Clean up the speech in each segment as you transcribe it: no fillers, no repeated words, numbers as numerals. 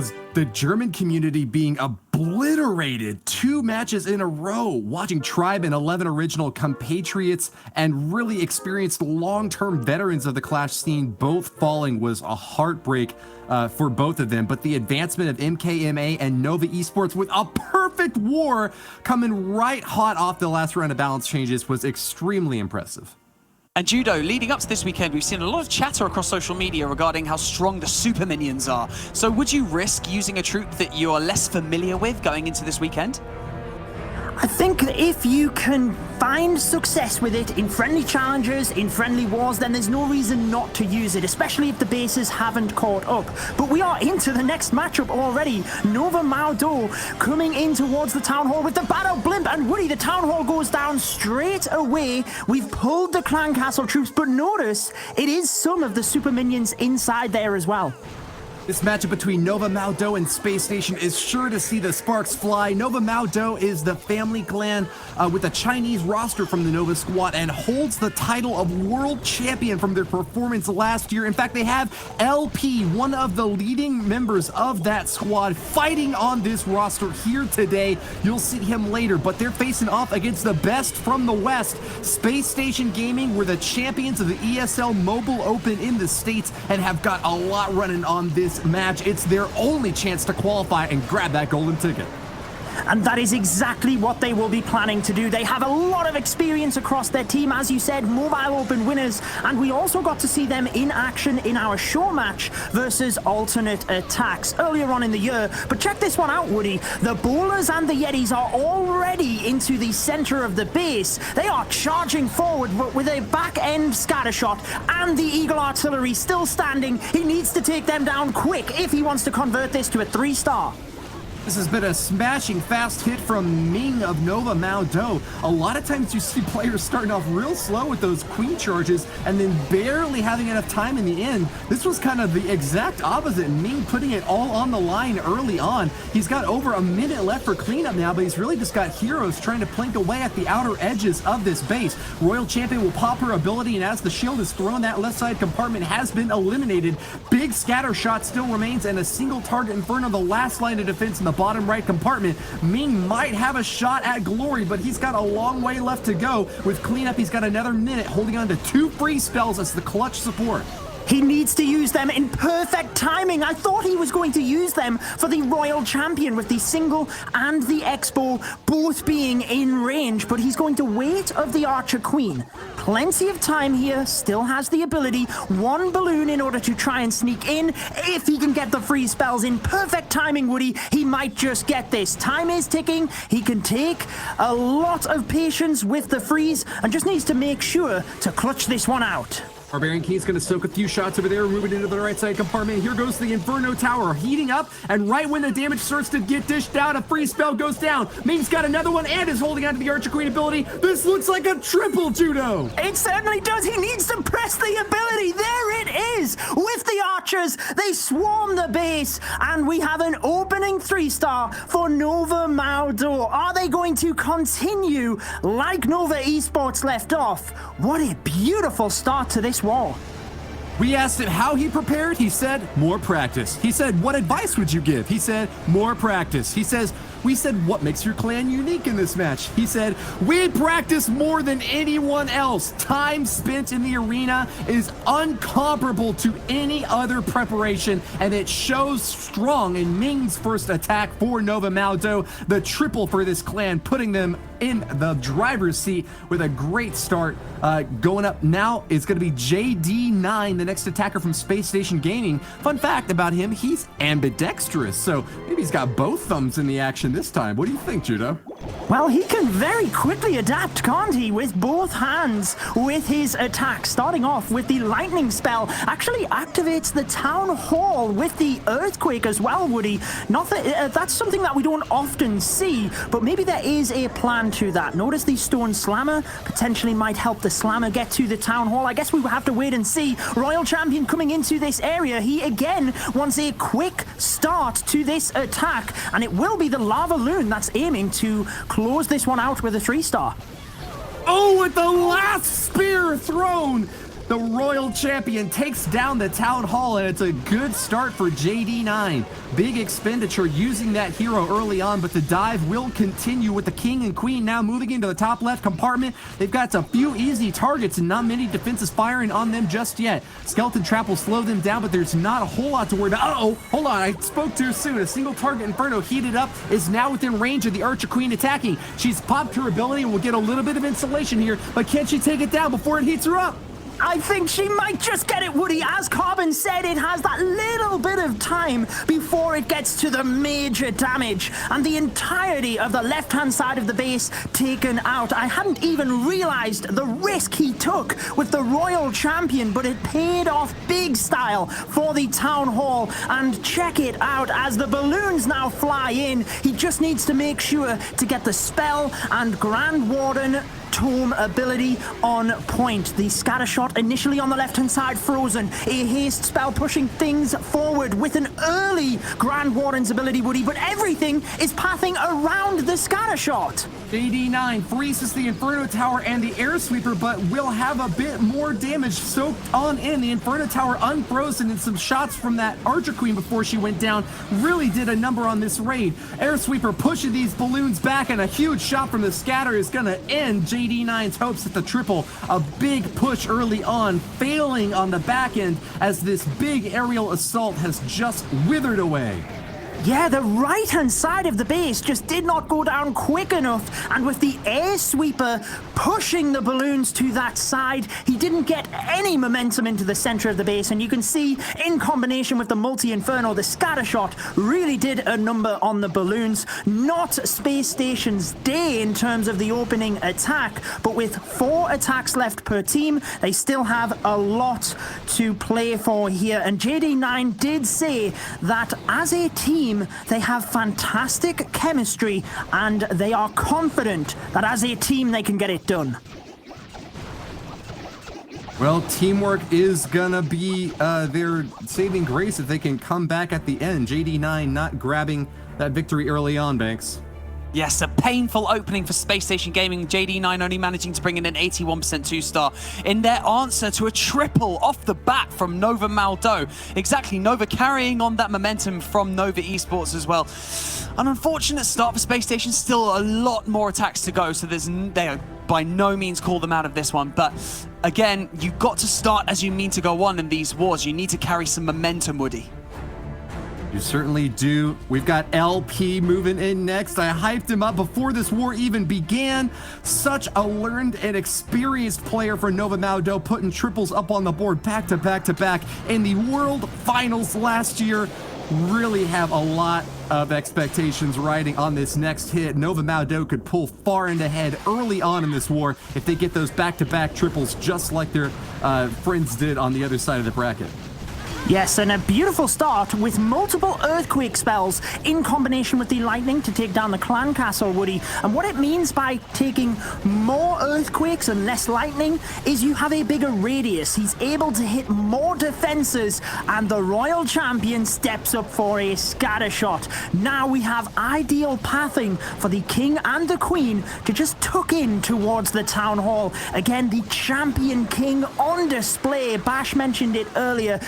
was the German community being obliterated 2 matches in a row, watching Tribe and 11 original compatriots and really experienced long-term veterans of the Clash scene both falling was a heartbreak for both of them. But the advancement of MKMA and Nova Esports with a perfect war coming right hot off the last round of balance changes was extremely impressive. And Judo, leading up to this weekend, we've seen a lot of chatter across social media regarding how strong the Super Minions are. So would you risk using a troop that you are less familiar with going into this weekend? I think that if you can find success with it in friendly challenges, in friendly wars, then there's no reason not to use it, especially if the bases haven't caught up. But we are into the next matchup already. Nova Maodou coming in towards the Town Hall with the Battle Blimp, and Woody, the Town Hall goes down straight away. We've pulled the Clan Castle troops, but notice it is some of the Super Minions inside there as well. This matchup between Nova Maodou and SpaceStation is sure to see the sparks fly. Nova Maodou is the family clan with a Chinese roster from the Nova squad and holds the title of world champion from their performance last year. In fact, they have LP, one of the leading members of that squad, fighting on this roster here today. You'll see him later, but they're facing off against the best from the West. SpaceStation Gaming were the champions of the ESL Mobile Open in the States and have got a lot running on this match. It's their only chance to qualify and grab that golden ticket. And that is exactly what they will be planning to do. They have a lot of experience across their team, as you said, Mobile Open winners, and we also got to see them in action in our show match versus Alternate Attacks earlier on in the year. But check this one out, Woody. The Bowlers and the Yetis are already into the center of the base. They are charging forward, but with a back-end scatter shot and the Eagle Artillery still standing. He needs to take them down quick if he wants to convert this to a 3-star. This has been a smashing fast hit from Ming of Nova Maodou. A lot of times you see players starting off real slow with those queen charges and then barely having enough time in the end. This was kind of the exact opposite. Ming putting it all on the line early on. He's got over a minute left for cleanup now, but he's really just got heroes trying to plink away at the outer edges of this base. Royal Champion will pop her ability, and as the shield is thrown, that left side compartment has been eliminated. Big scatter shot still remains and a single target Inferno, the last line of defense in the bottom right compartment. Ming might have a shot at glory, but he's got a long way left to go. With cleanup, he's got another minute, holding on to 2 free spells as the clutch support. He needs to use them in perfect timing. I thought he was going to use them for the Royal Champion with the single and the Expo both being in range, but he's going to wait of the Archer Queen. Plenty of time here, still has the ability. 1 balloon in order to try and sneak in. If he can get the free spells in perfect timing, Woody, he might just get this. Time is ticking. He can take a lot of patience with the freeze and just needs to make sure to clutch this one out. Barbarian King's going to soak a few shots over there, moving into the right side compartment. Here goes the Inferno Tower, heating up, and right when the damage starts to get dished out, a free spell goes down. Ming's got another one and is holding on to the Archer Queen ability. This looks like a triple Judo. It certainly does. He needs to press the ability. There it is. With the Archers, they swarm the base, and we have an opening 3-star for Nova Maodou. Are they going to continue like Nova Esports left off? What a beautiful start to this wall. We asked him how he prepared. He said, more practice. He said, what advice would you give? He said, more practice. He says, we said, what makes your clan unique in this match? He said, we practice more than anyone else. Time spent in the arena is uncomparable to any other preparation, and it shows strong in Ming's first attack for Nova Maodou. The triple for this clan, putting them in the driver's seat with a great start. Going up now is going to be JD9, the next attacker from SpaceStation Gaming. Fun fact about him, he's ambidextrous, so maybe he's got both thumbs in the action this time. What do you think, Judo? Well, he can very quickly adapt, can't he, with both hands with his attack. Starting off with the lightning spell, actually activates the Town Hall with the earthquake as well, Woody. Not that that's something that we don't often see, but maybe there is a plan to that. Notice the stone slammer potentially might help the slammer get to the Town Hall. I guess we will have to wait and see. Royal Champion coming into this area. He again wants a quick start to this attack, and it will be the Lava Loon that's aiming to close this one out with a 3-star. Oh, with the last spear thrown, The Royal Champion takes down the Town Hall, and it's a good start for JD9. Big expenditure using that hero early on, but the dive will continue with the King and Queen now moving into the top left compartment. They've got a few easy targets and not many defenses firing on them just yet. Skeleton Trap will slow them down, but there's not a whole lot to worry about. Uh-oh, hold on, I spoke too soon. A single target Inferno heated up is now within range of the Archer Queen attacking. She's popped her ability and will get a little bit of insulation here, but can she take it down before it heats her up? I think she might just get it, Woody. As Carbon said, it has that little bit of time before it gets to the major damage. And the entirety of the left-hand side of the base taken out. I hadn't even realized the risk he took with the Royal Champion, but it paid off big style for the Town Hall. And check it out, as the balloons now fly in, he just needs to make sure to get the spell and Grand Warden Tome ability on point. The scatter shot initially on the left-hand side frozen. A haste spell pushing things forward with an early Grand Warden's ability, Woody, but everything is pathing around the scatter shot. JD9 freezes the Inferno Tower and the Air Sweeper, but will have a bit more damage soaked on in. The Inferno Tower unfrozen, and some shots from that Archer Queen before she went down really did a number on this raid. Air Sweeper pushing these balloons back, and a huge shot from the scatter is going to end JD9's hopes at the triple. A big push early on, failing on the back end as this big aerial assault has just withered away. Yeah, the right-hand side of the base just did not go down quick enough, and with the Air Sweeper pushing the balloons to that side, he didn't get any momentum into the center of the base, and you can see, in combination with the Multi-Inferno, the scatter shot really did a number on the balloons. Not SpaceStation's day in terms of the opening attack, but with 4 attacks left per team, they still have a lot to play for here, and JD9 did say that as a team, they have fantastic chemistry, and they are confident that as a team they can get it done. Well, teamwork is gonna be their saving grace if they can come back at the end. JD9 not grabbing that victory early on, Banks. Yes, a painful opening for SpaceStation Gaming. JD9 only managing to bring in an 81% 2-star in their answer to a triple off the bat from Nova Maodou. Exactly, Nova carrying on that momentum from Nova Esports as well. An unfortunate start for SpaceStation, still a lot more attacks to go, so they are by no means call them out of this one. But again, you've got to start as you mean to go on in these wars. You need to carry some momentum, Woody. You certainly do. We've got LP moving in next. I hyped him up before this war even began. Such a learned and experienced player for Nova Maodou, putting triples up on the board back to back to back in the World Finals last year. Really have a lot of expectations riding on this next hit. Nova Maodou could pull far and ahead early on in this war if they get those back-to-back triples just like their friends did on the other side of the bracket. Yes, and a beautiful start with multiple earthquake spells in combination with the lightning to take down the clan castle, Woody. And what it means by taking more earthquakes and less lightning is you have a bigger radius. He's able to hit more defenses, and the Royal Champion steps up for a scatter shot. Now we have ideal pathing for the King and the Queen to just tuck in towards the Town Hall. Again, the Champion King on display. Bash mentioned it earlier.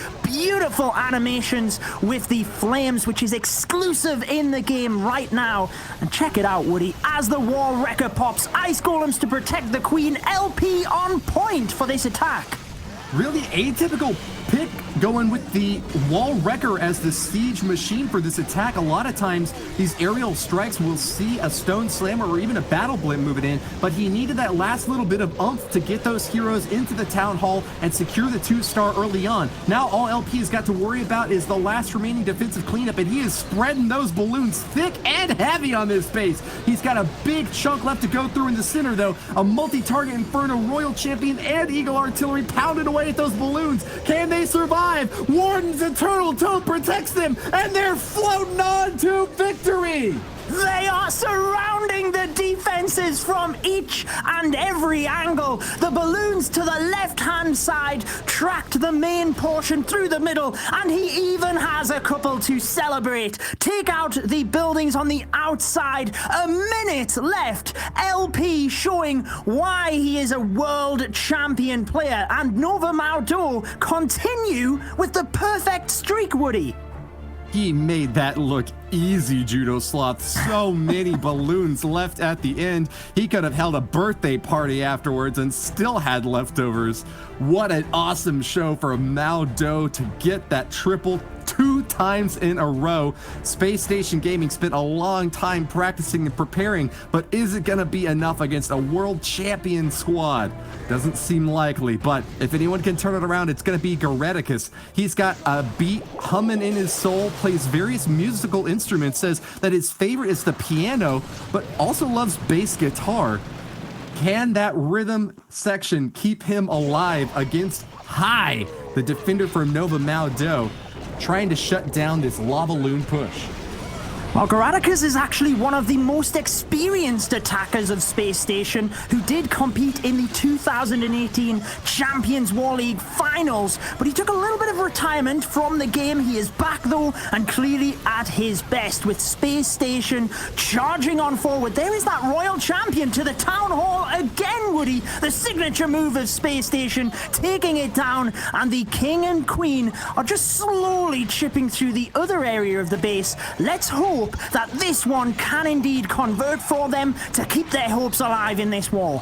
Beautiful animations with the flames, which is exclusive in the game right now. And check it out, Woody, as the War Wrecker pops, Ice Golems to protect the Queen. LP on point for this attack. Really atypical pick, going with the Wall Wrecker as the siege machine for this attack. A lot of times these aerial strikes will see a Stone Slammer or even a Battle Blimp moving in, but he needed that last little bit of oomph to get those heroes into the Town Hall and secure the 2-star early on. Now all LP has got to worry about is the last remaining defensive cleanup, and he is spreading those balloons thick and heavy on this base. He's got a big chunk left to go through in the center, though. A multi-target Inferno, Royal Champion, and Eagle Artillery pounded away at those balloons. Can they survive? Warden's Eternal Tome protects them, and they're floating on to victory! They are surrounding the defenses from each and every angle. The balloons to the left-hand side tracked the main portion through the middle, and he even has a couple to celebrate. Take out the buildings on the outside. A minute left. LP showing why he is a world champion player, and Nova Maodou continue with the perfect streak, Woody. He made that look easy, Judo Sloth. So many balloons left at the end. He could have held a birthday party afterwards and still had leftovers. What an awesome show for Maodou to get that triple 2 times in a row. SpaceStation Gaming spent a long time practicing and preparing, but is it going to be enough against a world champion squad? Doesn't seem likely, but if anyone can turn it around, it's going to be Goreticus. He's got a beat humming in his soul, plays various musical instruments, says that his favorite is the piano, but also loves bass guitar. Can that rhythm section keep him alive against High, the defender from Nova Maodou, trying to shut down this lava loon push? Well, Goreticus is actually one of the most experienced attackers of SpaceStation, who did compete in the 2018 Champions War League finals, but he took a little bit of retirement from the game. He is back though, and clearly at his best, with SpaceStation charging on forward. There is that Royal Champion to the Town Hall again, Woody, the signature move of SpaceStation, taking it down, and the King and Queen are just slowly chipping through the other area of the base. Let's hope that this one can indeed convert for them to keep their hopes alive in this war.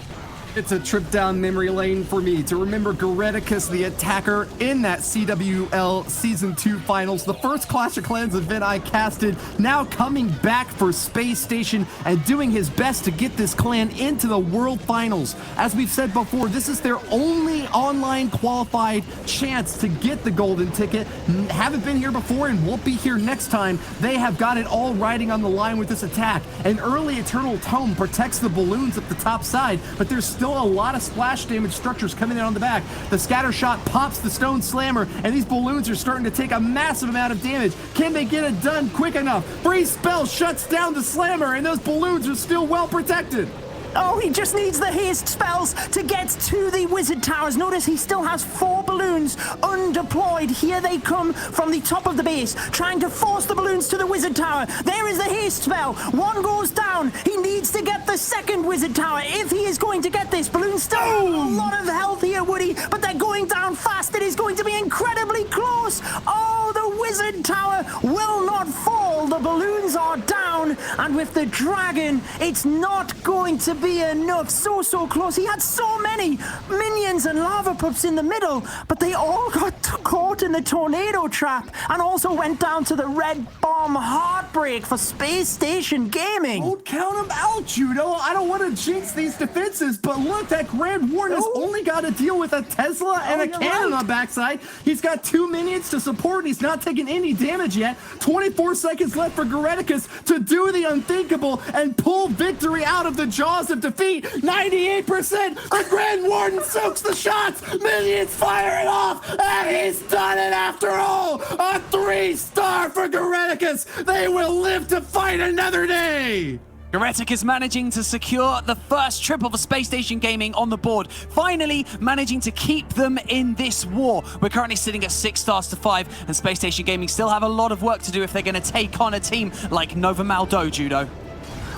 It's a trip down memory lane for me to remember Goreticus, the attacker, in that CWL Season 2 Finals, the first Clash of Clans event I casted, now coming back for SpaceStation and doing his best to get this clan into the World Finals. As we've said before, this is their only online qualified chance to get the golden ticket. Haven't been here before and won't be here next time. They have got it all riding on the line with this attack. An early Eternal Tome protects the balloons at the top side, but there's still a lot of splash damage structures coming in on the back. The scatter shot pops the stone slammer, and these balloons are starting to take a massive amount of damage. Can they get it done quick enough? Freeze spell shuts down the slammer, and those balloons are still well protected. Oh, he just needs the haste spells to get to the wizard towers. Notice he still has 4 balloons undeployed. Here they come from the top of the base, trying to force the balloons to the wizard tower. There is the haste spell. One goes down. He needs to get the second wizard tower if he is going to get this. Balloons still have a lot of health here, Woody, but they're going down fast. It is going to be incredibly close. Oh, the wizard tower will not fall. The balloons are down, and with the dragon, it's not going to be enough. So close. He had so many minions and lava pups in the middle, but they all got caught in the tornado trap and also went down to the red bomb. Heartbreak for SpaceStation Gaming. Don't count him out, Judo. I don't want to jinx these defenses, but look, that Grand Warden has only got to deal with a Tesla and a cannon on backside. He's got 2 minions to support. He's not taking any damage yet. 24 seconds left for Goreticus to do the unthinkable and pull victory out of the jaws of defeat. 98%. The Grand Warden soaks the shots. Minions fire it off, and he's done it after all. A 3-star for Goreticus. They will live to fight another day. Goreticus managing to secure the first triple for SpaceStation Gaming on the board, finally managing to keep them in this war. We're currently sitting at 6 stars to 5, and SpaceStation Gaming still have a lot of work to do if they're going to take on a team like Nova Maodou, Judo.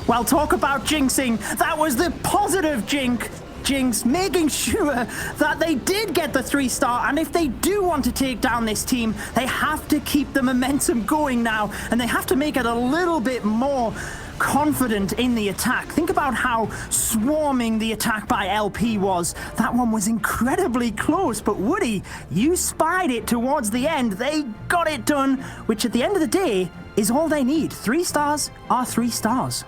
Well, talk about jinxing. That was the positive jinx, making sure that they did get the 3-star, and if they do want to take down this team, they have to keep the momentum going now, and they have to make it a little bit more confident in the attack. Think about how swarming the attack by LP was. That one was incredibly close, but Woody, you spied it towards the end. They got it done, which at the end of the day is all they need. 3 stars are 3 stars.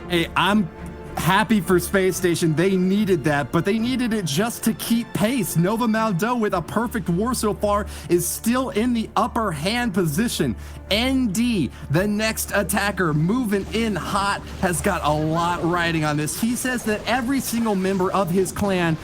Hey, I'm happy for SpaceStation. They needed that, but they needed it just to keep pace. Nova Maodou, with a perfect war so far, is still in the upper hand position. ND, the next attacker, moving in hot, has got a lot riding on this. He says that every single member of his clan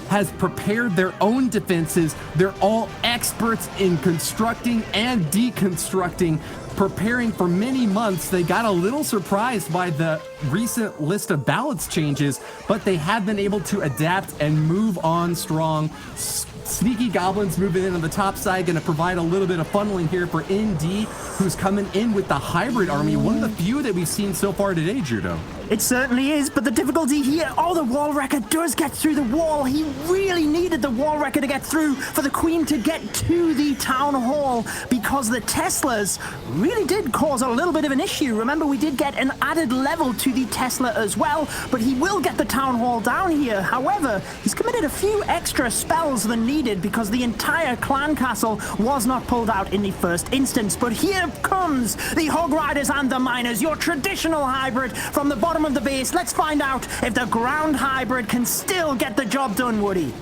has prepared their own defenses. They're all experts in constructing and deconstructing preparing for many months. They got a little surprised by the recent list of balance changes, but they have been able to adapt and move on strong. Sneaky Goblins moving in on the top side, going to provide a little bit of funneling here for ND, who's coming in with the hybrid army. One of the few that we've seen so far today, Judo. It certainly is, but the difficulty here, the wall wrecker does get through the wall. He really needed the wall wrecker to get through for the Queen to get to the town hall, because the Teslas really did cause a little bit of an issue. Remember, we did get an added level to the Tesla as well, but he will get the town hall down here. However, he's committed a few extra spells than needed because the entire clan castle was not pulled out in the first instance. But here comes the Hog Riders and the Miners, your traditional hybrid from the bottom of the base. Let's find out if the ground hybrid can still get the job done, Woody.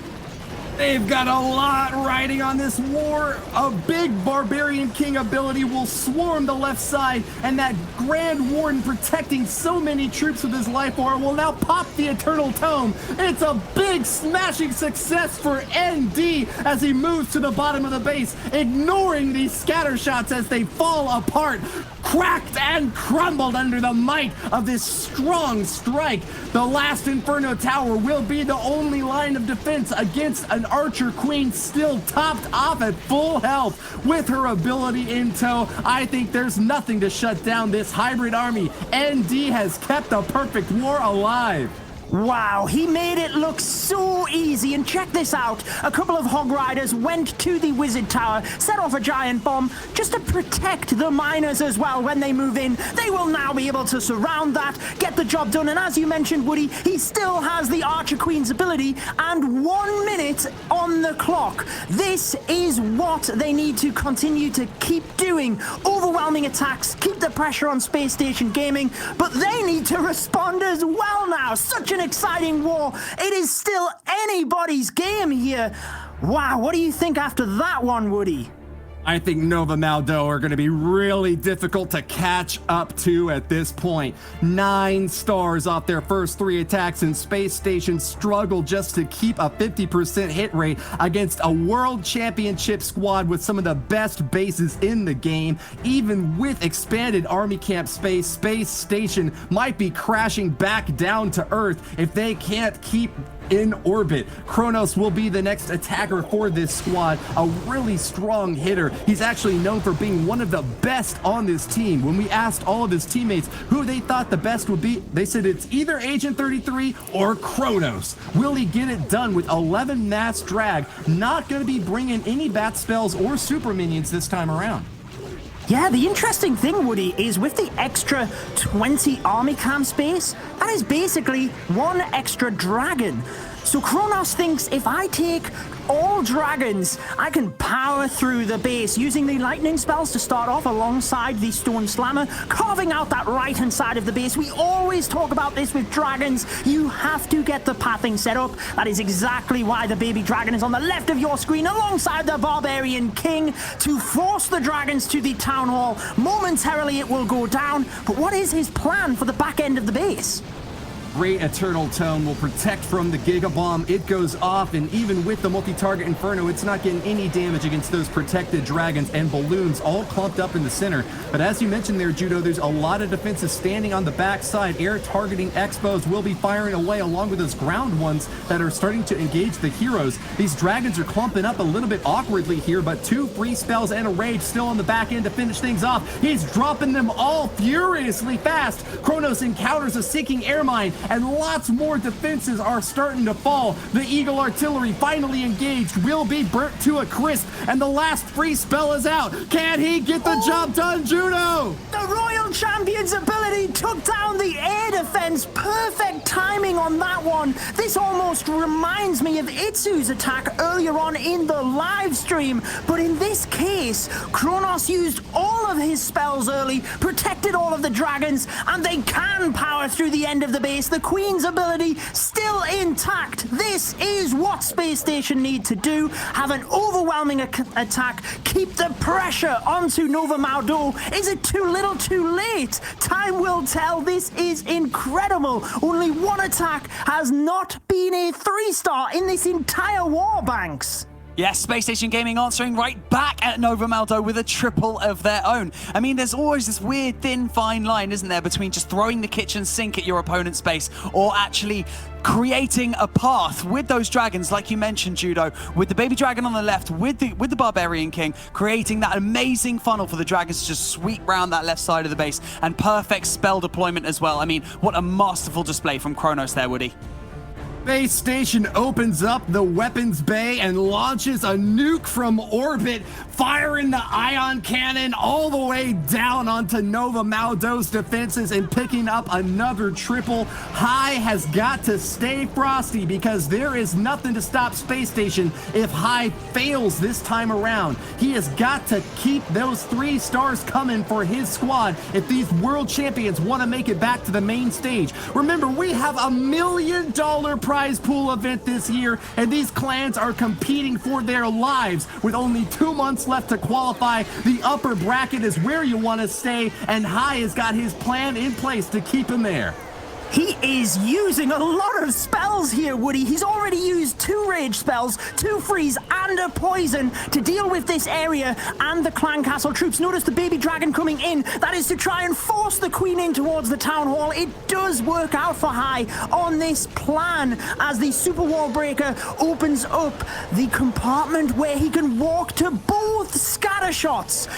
They've got a lot riding on this war. A big Barbarian King ability will swarm the left side, and that Grand Warden protecting so many troops with his life aura will now pop the Eternal Tome. It's a big smashing success for ND as he moves to the bottom of the base, ignoring these scatter shots as they fall apart, cracked and crumbled under the might of this strong strike. The last Inferno Tower will be the only line of defense against an Archer Queen still topped off at full health. With her ability in tow, I think there's nothing to shut down this hybrid army. ND has kept the perfect war alive. Wow, he made it look so easy, and check this out. A couple of Hog Riders went to the Wizard Tower, set off a giant bomb just to protect the Miners as well when they move in. They will now be able to surround that, get the job done, and as you mentioned, Woody, he still has the Archer Queen's ability, and 1 minute on the clock. This is what they need to continue to keep doing. Overwhelming attacks, keep the pressure on SpaceStation Gaming, but they need to respond as well now. Such an exciting war. It is still anybody's game here. Wow, what do you think after that one, Woody? I think Nova Maodou are going to be really difficult to catch up to at this point. 9 stars off their first 3 attacks, and SpaceStation struggled just to keep a 50% hit rate against a world championship squad with some of the best bases in the game. Even with expanded army camp space, SpaceStation might be crashing back down to Earth if they can't keep in orbit. Kronos will be the next attacker for this squad, a really strong hitter. He's actually known for being one of the best on this team. When we asked all of his teammates who they thought the best would be, they said it's either Agent 33 or Kronos. Will he get it done with 11 mass drag? Not going to be bringing any bat spells or super minions this time around. Yeah, the interesting thing, Woody, is with the extra 20 army camp space, that is basically 1 extra dragon. So Kronos thinks if I take all dragons, I can power through the base using the lightning spells to start off alongside the Stone Slammer, carving out that right-hand side of the base. We always talk about this with dragons. You have to get the pathing set up. That is exactly why the baby dragon is on the left of your screen alongside the Barbarian King to force the dragons to the town hall. Momentarily it will go down, but what is his plan for the back end of the base? Great Eternal Tome will protect from the Giga Bomb. It goes off, and even with the multi-target Inferno, it's not getting any damage against those protected dragons and balloons all clumped up in the center. But as you mentioned there, Judo, there's a lot of defenses standing on the backside. Air targeting Expos will be firing away along with those ground ones that are starting to engage the heroes. These dragons are clumping up a little bit awkwardly here, but 2 free spells and a rage still on the back end to finish things off. He's dropping them all furiously fast. Kronos encounters a sinking air mine, and lots more defenses are starting to fall. The Eagle Artillery finally engaged will be burnt to a crisp, and the last free spell is out. Can he get the job done, Judo? The Royal Champion's ability took down the air defense. Perfect timing on that one. This almost reminds me of Itsu's attack earlier on in the live stream, but in this case, Kronos used all of his spells early, protected all of the dragons, and they can power through the end of the base. The Queen's ability still intact. This is what SpaceStation need to do. Have an overwhelming attack. Keep the pressure onto Nova Maodou. Is it too little too late? Time will tell. This is incredible. Only 1 attack has not been a 3-star in this entire war, Banks. Yes, SpaceStation Gaming answering right back at Nova Maodou with a triple of their own. I mean, there's always this weird thin fine line, isn't there, between just throwing the kitchen sink at your opponent's base or actually creating a path with those dragons, like you mentioned, Judo, with the baby dragon on the left, with the Barbarian King, creating that amazing funnel for the dragons to just sweep round that left side of the base, and perfect spell deployment as well. I mean, what a masterful display from Kronos there, Woody. SpaceStation opens up the weapons bay and launches a nuke from orbit, firing the ion cannon all the way down onto Nova Maodou's defenses and picking up another triple. High has got to stay frosty because there is nothing to stop SpaceStation if High fails this time around. He has got to keep those 3 stars coming for his squad if these world champions want to make it back to the main stage. Remember, we have $1 million prize pool event this year, and these clans are competing for their lives with only 2 months left to qualify. The upper bracket is where you want to stay, and High has got his plan in place to keep him there. He is using a lot of spells here, Woody. He's already used 2 rage spells, 2 freeze, and a poison to deal with this area and the clan castle troops. Notice the baby dragon coming in. That is to try and force the queen in towards the town hall. It does work out for High on this plan as the super wall breaker opens up the compartment where he can walk to both scatter shots.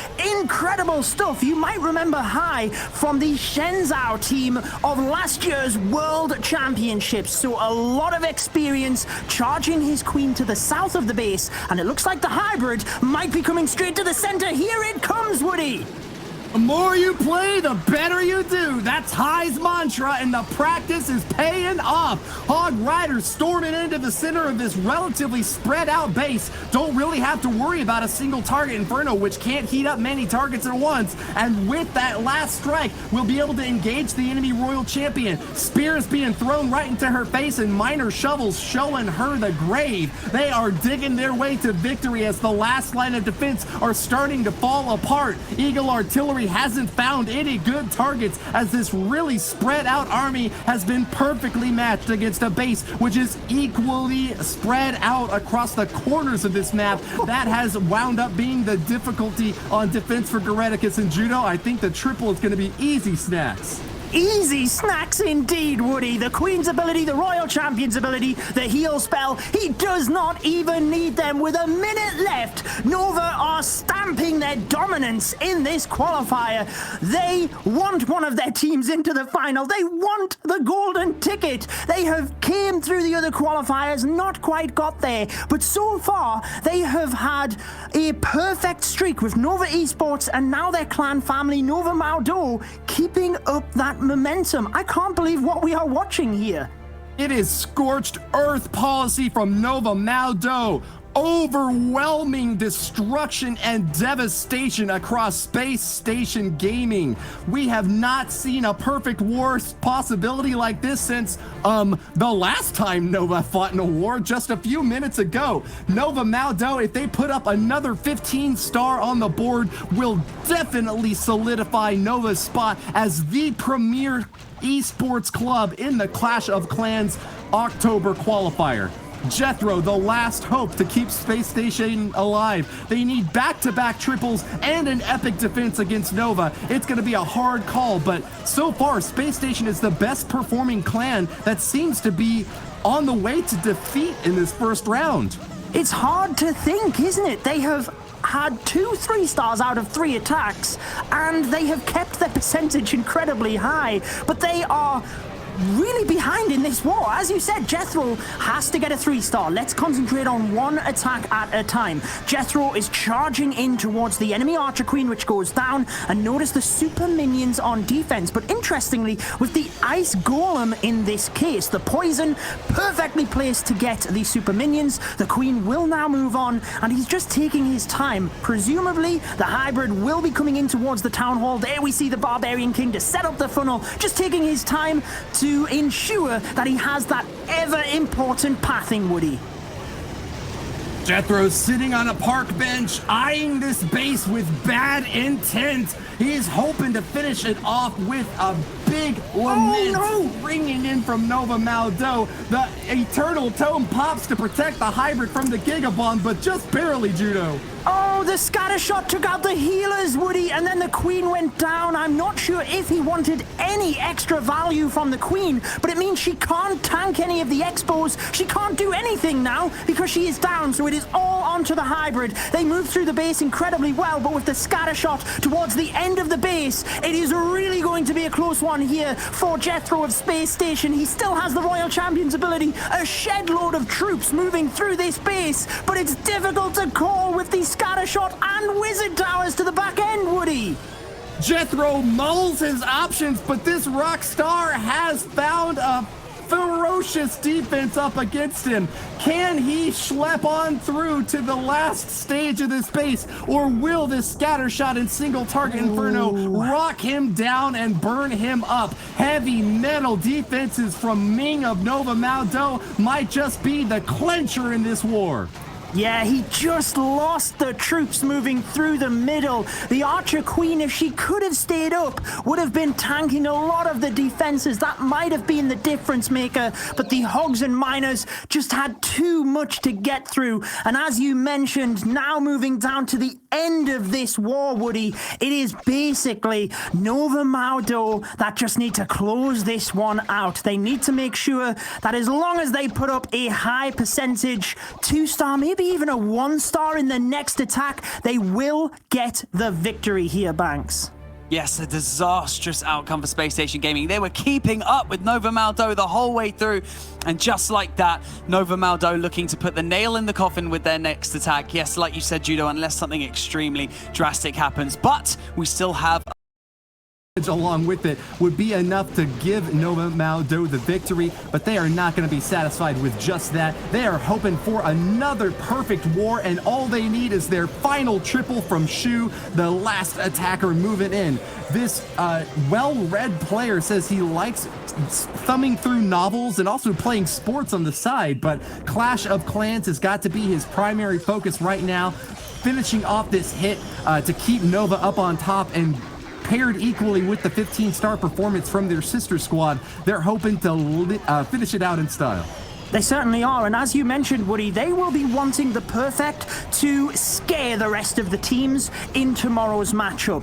Incredible stuff. You might remember High from the Shenzhou team of last year's World Championships, so a lot of experience charging his queen to the south of the base, and it looks like the hybrid might be coming straight to the center. Here it comes, Woody. The more you play, the better you do. That's High's mantra, and the practice is paying off. Hog Riders storming into the center of this relatively spread out base. Don't really have to worry about a single target Inferno, which can't heat up many targets at once. And with that last strike, we'll be able to engage the enemy Royal Champion. Spears being thrown right into her face and minor shovels showing her the grave. They are digging their way to victory as the last line of defense are starting to fall apart. Eagle Artillery hasn't found any good targets as this really spread out army has been perfectly matched against a base which is equally spread out across the corners of this map. That has wound up being the difficulty on defense for Goreticus and Judo. I think the triple is going to be easy snacks. Easy snacks indeed, Woody. The Queen's ability, the Royal Champion's ability, the heal spell, he does not even need them. With a minute left, Nova are stamping their dominance in this qualifier. They want one of their teams into the final. They want the golden ticket. They have came through the other qualifiers, not quite got there, but so far they have had a perfect streak with Nova Esports and now their clan family, Nova Maodou, keeping up that momentum. I can't believe what we are watching here. It is scorched earth policy from Nova Maodou. Overwhelming destruction and devastation across SpaceStation Gaming. We have not seen a perfect war possibility like this since the last time Nova fought in a war just a few minutes ago. Nova Maodou, if they put up another 15-star on the board, will definitely solidify Nova's spot as the premier esports club in the Clash of Clans October qualifier. Jethro, the last hope to keep SpaceStation alive. They need back-to-back triples and an epic defense against Nova. It's going to be a hard call, but so far, SpaceStation is the best performing clan that seems to be on the way to defeat in this first round. It's hard to think, isn't it? They have had 2 3-stars out of 3 attacks, and they have kept their percentage incredibly high, but they are really behind in this war. As you said, Jethro has to get a 3-star. Let's concentrate on one attack at a time. Jethro is charging in towards the enemy Archer Queen, which goes down, and notice the super minions on defense. But interestingly, with the Ice Golem in this case, the poison perfectly placed to get the super minions. The Queen will now move on, and he's just taking his time. Presumably, the hybrid will be coming in towards the town hall. There we see the Barbarian King to set up the funnel, just taking his time to ensure that he has that ever important pathing, Woody. Jethro's sitting on a park bench, eyeing this base with bad intent. He's hoping to finish it off with a big lament ringing in from Nova Maodou. The Eternal Tome pops to protect the hybrid from the Giga Bomb, but just barely, Judo. Oh, the scatter shot took out the healers, Woody, and then the Queen went down. I'm not sure if he wanted any extra value from the Queen, but it means she can't tank any of the expos. She can't do anything now because she is down, so it is all onto the hybrid. They move through the base incredibly well, but with the scatter shot towards the end of the base, it is really going to be a close one here for Jethro of SpaceStation. He still has the Royal Champion's ability, a shed load of troops moving through this base, but it's difficult to call with the scatter shot and wizard towers to the back end, Woody. Jethro mulls his options, but this rock star has found a ferocious defense up against him. Can he schlep on through to the last stage of this base, or will this scatter shot and single target inferno rock him down and burn him up? Heavy metal defenses from Ming of Nova Maodou might just be the clincher in this war. Yeah, he just lost the troops moving through the middle. The Archer Queen, if she could have stayed up, would have been tanking a lot of the defenses. That might have been the difference maker, but the Hogs and Miners just had too much to get through. And as you mentioned, now moving down to the end of this war, Woody, it is basically Nova Maodou that just need to close this one out. They need to make sure that as long as they put up a high percentage 2-star, maybe even a 1-star in the next attack, they will get the victory here, Banks. Yes, a disastrous outcome for SpaceStation Gaming. They were keeping up with Nova Maodou the whole way through, and just like that, Nova Maodou looking to put the nail in the coffin with their next attack. Yes, like you said, Judo, unless something extremely drastic happens, but we still have along with it would be enough to give Nova Maodou the victory, but they are not going to be satisfied with just that. They are hoping for another perfect war, and all they need is their final triple from Shu, the last attacker moving in. This well-read player says he likes thumbing through novels and also playing sports on the side, but Clash of Clans has got to be his primary focus right now, finishing off this hit to keep Nova up on top, and paired equally with the 15-star performance from their sister squad, they're hoping to finish it out in style. They certainly are, and as you mentioned, Woody, they will be wanting the perfect to scare the rest of the teams in tomorrow's matchup.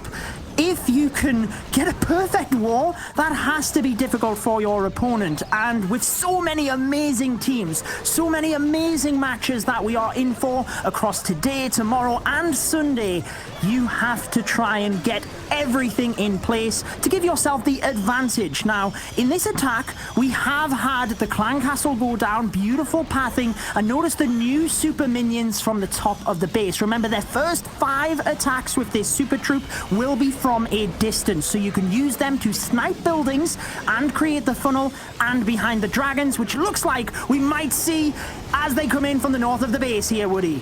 If you can get a perfect war, that has to be difficult for your opponent. And with so many amazing teams, so many amazing matches that we are in for across today, tomorrow, and Sunday, you have to try and get everything in place to give yourself the advantage. Now, in this attack, we have had the clan castle go down, beautiful pathing, and notice the new super minions from the top of the base. Remember, their first 5 attacks with this super troop will be from a distance, so you can use them to snipe buildings and create the funnel and behind the dragons, which looks like we might see as they come in from the north of the base here, Woody.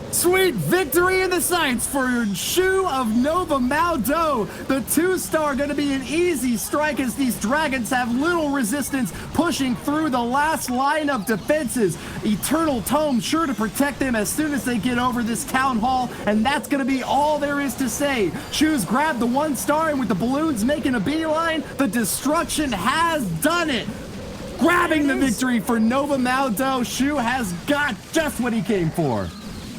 Sweet victory in the sights for Shu of Nova Maodou. The 2-star going to be an easy strike as these dragons have little resistance, pushing through the last line of defenses. Eternal Tome sure to protect them as soon as they get over this town hall, and that's going to be all there is to say. Shu's grabbed the 1-star, and with the balloons making a beeline, the destruction has done it. Grabbing the victory for Nova Maodou, Shu has got just what he came for.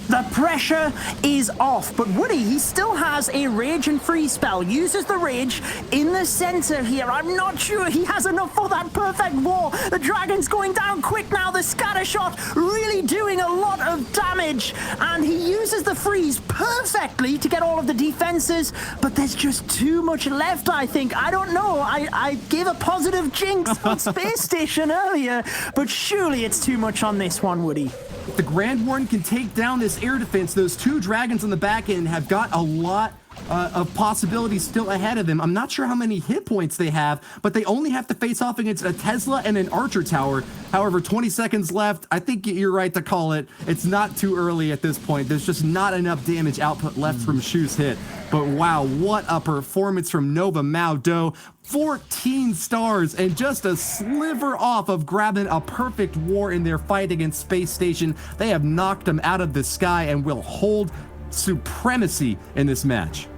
The pressure is off, but Woody, he still has a Rage and Freeze spell. Uses the Rage in the center here. I'm not sure he has enough for that perfect war. The dragon's going down quick now. The scatter shot really doing a lot of damage, and he uses the Freeze perfectly to get all of the defenses, but there's just too much left, I think. I don't know. I gave a positive jinx on SpaceStation earlier, but surely it's too much on this one, Woody. If the Grand Warden can take down this air defense, those 2 dragons on the back end have got a lot of possibilities still ahead of them. I'm not sure how many hit points they have, but they only have to face off against a Tesla and an Archer Tower. However, 20 seconds left. I think you're right to call it. It's not too early at this point. There's just not enough damage output left from Shu's hit. But wow, what a performance from Nova Maodou. 14 stars and just a sliver off of grabbing a perfect war in their fight against SpaceStation. They have knocked them out of the sky and will hold supremacy in this match.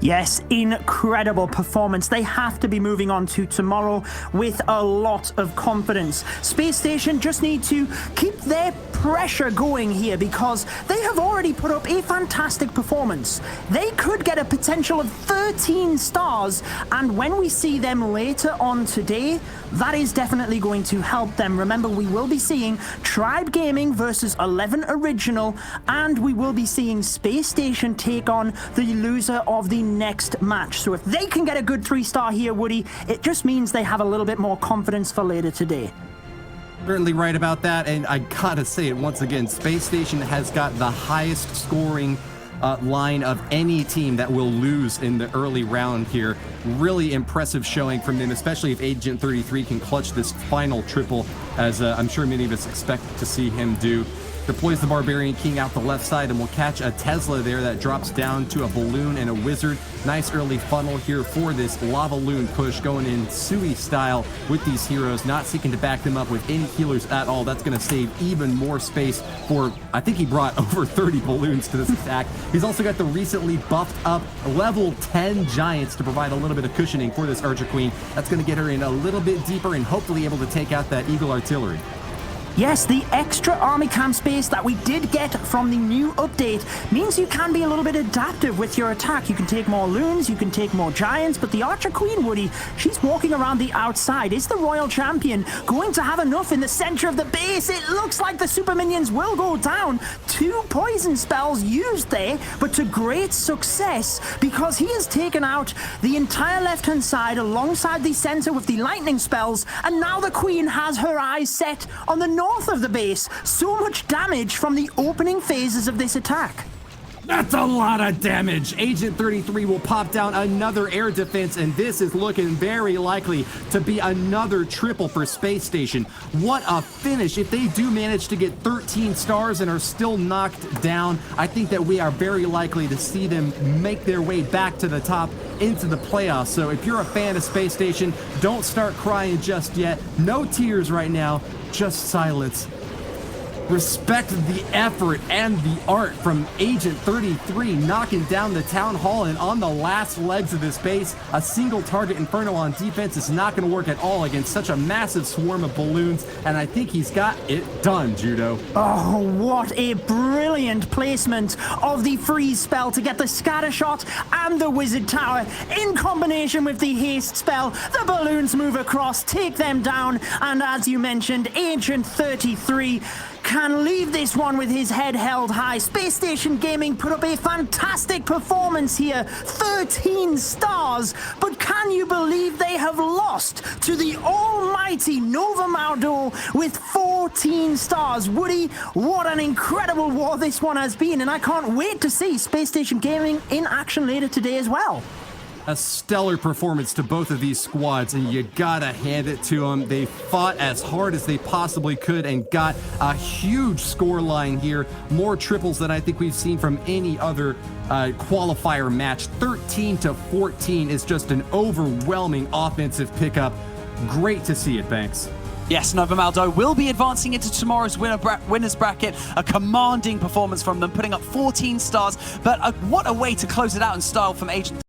Yes, incredible performance. They have to be moving on to tomorrow with a lot of confidence. SpaceStation just need to keep their pressure going here because they have already put up a fantastic performance. They could get a potential of 13 stars, and when we see them later on today, that is definitely going to help them. Remember, we will be seeing Tribe Gaming versus 11 Original, and we will be seeing SpaceStation take on the loser of the next match. So if they can get a good 3-star here, Woody, it just means they have a little bit more confidence for later today. Certainly right about that, and I gotta say it once again, SpaceStation has got the highest scoring line of any team that will lose in the early round here. Really impressive showing from them, especially if Agent 33 can clutch this final triple, as I'm sure many of us expect to see him do. Deploys the Barbarian King out the left side, and we'll catch a Tesla there that drops down to a balloon and a wizard. Nice early funnel here for this lava loon push, going in Sui style with these heroes, not seeking to back them up with any healers at all. That's going to save even more space for, I think he brought over 30 balloons to this attack. He's also got the recently buffed up level 10 giants to provide a little bit of cushioning for this Archer Queen. That's going to get her in a little bit deeper and hopefully able to take out that Eagle artillery. Yes, the extra army camp space that we did get from the new update means you can be a little bit adaptive with your attack. You can take more loons, you can take more giants, but the Archer Queen, Woody, she's walking around the outside. Is the Royal Champion going to have enough in the center of the base? It looks like the super minions will go down. 2 poison spells used there, but to great success because he has taken out the entire left-hand side alongside the center with the lightning spells, and now the Queen has her eyes set on the north of the base. So much damage from the opening phases of this attack. That's a lot of damage. Agent 33 will pop down another air defense, and this is looking very likely to be another triple for SpaceStation. What a finish. If they do manage to get 13 stars and are still knocked down, I think that we are very likely to see them make their way back to the top into the playoffs. So if you're a fan of SpaceStation, don't start crying just yet. No tears right now, just silence. Respect the effort and the art from Agent 33, knocking down the Town Hall, and on the last legs of this base, a single target Inferno on defense is not going to work at all against such a massive swarm of balloons, and I think he's got it done, Judo. Oh, what a brilliant placement of the freeze spell to get the scatter shot and the wizard tower in combination with the haste spell. The balloons move across, take them down, and as you mentioned, Agent 33 can leave this one with his head held high. SpaceStation Gaming put up a fantastic performance here, 13 stars, but can you believe they have lost to the almighty Nova Maodou with 14 stars? Woody, what an incredible war this one has been, and I can't wait to see SpaceStation Gaming in action later today as well. A stellar performance to both of these squads, and you gotta hand it to them. They fought as hard as they possibly could and got a huge score line here. More triples than I think we've seen from any other qualifier match. 13-14 is just an overwhelming offensive pickup. Great to see it, Banks. Yes, Nova Maodou will be advancing into tomorrow's winners bracket. A commanding performance from them, putting up 14 stars. But what a way to close it out in style from Agent